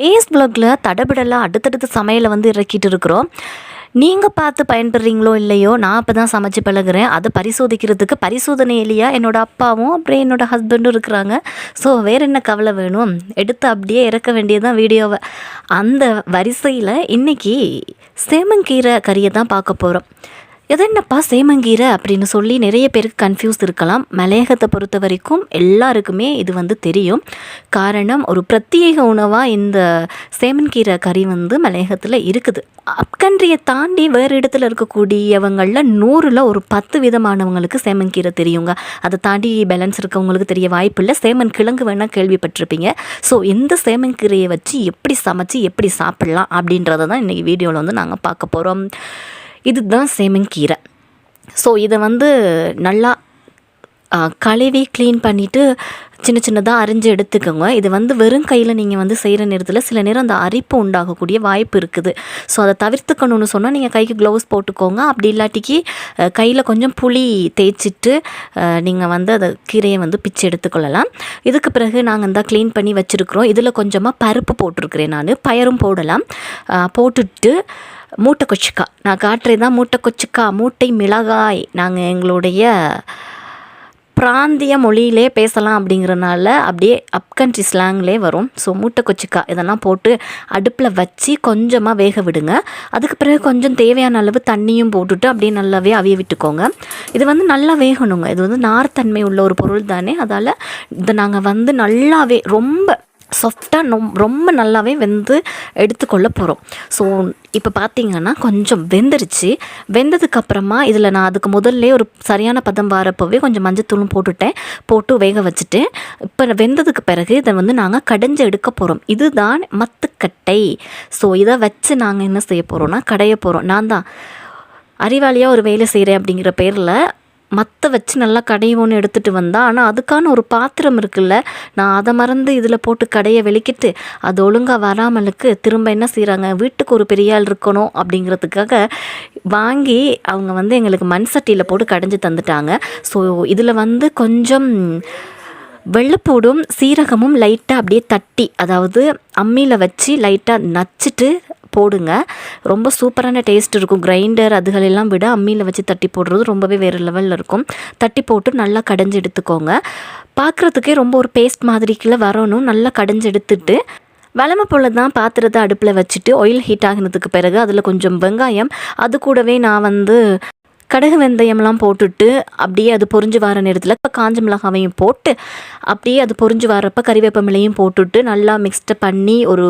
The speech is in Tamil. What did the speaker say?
ஏஎஸ் ப்ளாகில் தடபிடலாம் அடுத்தடுத்து சமையலை வந்து இறக்கிட்டு இருக்கிறோம். நீங்கள் பார்த்து பயன்படுறீங்களோ இல்லையோ, நான் இப்போ தான் சமைச்சு பழகுறேன். அதை பரிசோதிக்கிறதுக்கு பரிசோதனையிலேயே என்னோடய அப்பாவும் அப்புறம் என்னோடய ஹஸ்பண்டும் இருக்கிறாங்க. ஸோ வேறு என்ன கவலை வேணும், எடுத்து அப்படியே இறக்க வேண்டியதுதான் வீடியோவை. அந்த வரிசையில் இன்றைக்கி சேமங்கீரை கறியை தான் பார்க்க போகிறோம். எது என்னப்பா சேமங்கீரை அப்படின்னு சொல்லி நிறைய பேருக்கு கன்ஃபியூஸ் இருக்கலாம். மலையகத்தை பொறுத்த வரைக்கும் எல்லாருக்குமே இது வந்து தெரியும். காரணம், ஒரு பிரத்யேக உணவாக இந்த சேமன்கீரை கறி வந்து மலையகத்தில் இருக்குது. அப்கண்ட்ரியை தாண்டி வேறு இடத்துல இருக்கக்கூடியவங்களில் 100ல் ஒரு 10 விதமானவங்களுக்கு சேமன்கீரை தெரியுங்க. அதை தாண்டி பேலன்ஸ் இருக்கவங்களுக்கு தெரிய வாய்ப்பு இல்லை. சேமன் கிழங்கு வேணால் கேள்விப்பட்டிருப்பீங்க. ஸோ இந்த சேமன்கீரையை வச்சு எப்படி சமைச்சு எப்படி சாப்பிட்லாம் அப்படின்றத தான் இன்றைக்கி வீடியோவில் வந்து நாங்கள் பார்க்க போகிறோம். இதுதான் சேமங்கீரை. ஸோ இதை வந்து நல்லா கழுவி க்ளீன் பண்ணிவிட்டு சின்ன சின்னதாக அரிஞ்சு எடுத்துக்கோங்க. இது வந்து வெறும் கையில் நீங்கள் வந்து செய்கிற நேரத்தில் சில நேரம் அந்த அரிப்பு உண்டாகக்கூடிய வாய்ப்பு இருக்குது. ஸோ அதை தவிர்த்துக்கணும்னு சொன்னால் நீங்கள் கைக்கு க்ளவுஸ் போட்டுக்கோங்க. அப்படி இல்லாட்டிக்கு கையில் கொஞ்சம் புளி தேய்ச்சிட்டு நீங்கள் வந்து அதை கீரையை வந்து பிச்சு எடுத்துக்கொள்ளலாம். இதுக்கு பிறகு நாங்கள் இந்த க்ளீன் பண்ணி வச்சுருக்குறோம். இதில் கொஞ்சமாக பருப்பு போட்டிருக்கிறேன், நான் பயரும் போடலாம். போட்டுட்டு மூட்டை கொச்சிக்காய் நான் காட்டுறது தான். மூட்டை கொச்சிக்காய், மூட்டை மிளகாய், நாங்கள் எங்களுடைய பிராந்திய மொழியிலே பேசலாம் அப்படிங்கிறனால அப்படியே அப்கண்ட்ரி ஸ்லாங்லே வரும். ஸோ மூட்டை கொச்சிக்காய் இதெல்லாம் போட்டு அடுப்பில் வச்சு கொஞ்சமாக வேக விடுங்க. அதுக்கு பிறகு கொஞ்சம் தேவையான அளவு தண்ணியும் போட்டுட்டு அப்படியே நல்லாவே அவிய விட்டுக்கோங்க. இது வந்து நல்லா வேகணுங்க. இது வந்து நார்த்தன்மை உள்ள ஒரு பொருள் தானே, அதால் இதை நாங்கள் வந்து நல்லாவே ரொம்ப சாஃப்டாக ரொம்ப நல்லாவே வெந்து எடுத்துக்கொள்ள போகிறோம். ஸோ இப்போ பார்த்திங்கன்னா கொஞ்சம் வெந்துருச்சு. வெந்ததுக்கப்புறமா இதில் நான் அதுக்கு முதல்ல ஒரு சரியான பதம் வரப்போவே கொஞ்சம் மஞ்சத்தூளும் போட்டு வேக வச்சுட்டு, இப்போ வெந்ததுக்கு பிறகு இதை வந்து நாங்கள் கடைஞ்சி எடுக்க போகிறோம். இதுதான் மத்துக்கட்டை. ஸோ இதை வச்சு நாங்கள் என்ன செய்ய போகிறோன்னா கடைய போகிறோம். நான் தான் அறிவாளியாக ஒரு வேலை செய்கிறேன் அப்படிங்கிற பேரில் மற்ற வச்சு நல்லா கடையோன்னு எடுத்துகிட்டு வந்தால், ஆனால் அதுக்கான ஒரு பாத்திரம் இருக்குல்ல, நான் அதை மறந்து இதில் போட்டு கடையை வெளிக்கிட்டு அது ஒழுங்காக வராமலுக்கு திரும்ப என்ன செய்கிறாங்க, வீட்டுக்கு ஒரு பெரிய ஆள் இருக்கணும் அப்படிங்கிறதுக்காக வாங்கி அவங்க வந்து எங்களுக்கு மண் சட்டியில் போட்டு கடைஞ்சி தந்துட்டாங்க. ஸோ இதில் வந்து கொஞ்சம் வெள்ளைப்பூடும் சீரகமும் லைட்டாக அப்படியே தட்டி, அதாவது அம்மியில் வச்சு லைட்டாக நச்சுட்டு போடுங்க. ரொம்ப சூப்பரான டேஸ்ட் இருக்கும். கிரைண்டர் அதுகளெல்லாம் விட அம்மியில் வச்சு தட்டி போடுறது ரொம்பவே வேறு லெவலில் இருக்கும். தட்டி போட்டு நல்லா கடைஞ்சி எடுத்துக்கோங்க. பார்க்குறதுக்கே ரொம்ப ஒரு பேஸ்ட் மாதிரிக்குள்ளே வரணும். நல்லா கடைஞ்சி எடுத்துட்டு வழமை போல் தான் பாத்திரத்தை அடுப்பில் வச்சுட்டு ஆயில் ஹீட் ஆகினதுக்கு பிறகு அதில் கொஞ்சம் வெங்காயம், அது கூடவே நான் வந்து கடுகு வெந்தயம்லாம் போட்டுட்டு அப்படியே அது பொரிஞ்சு வர நேரத்தில் இப்போ காஞ்ச மிளகாவையும் போட்டு அப்படியே அது பொரிஞ்சு வரப்போ கறிவேப்பமிலையும் போட்டுட்டு நல்லா மிக்ஸ்டு பண்ணி ஒரு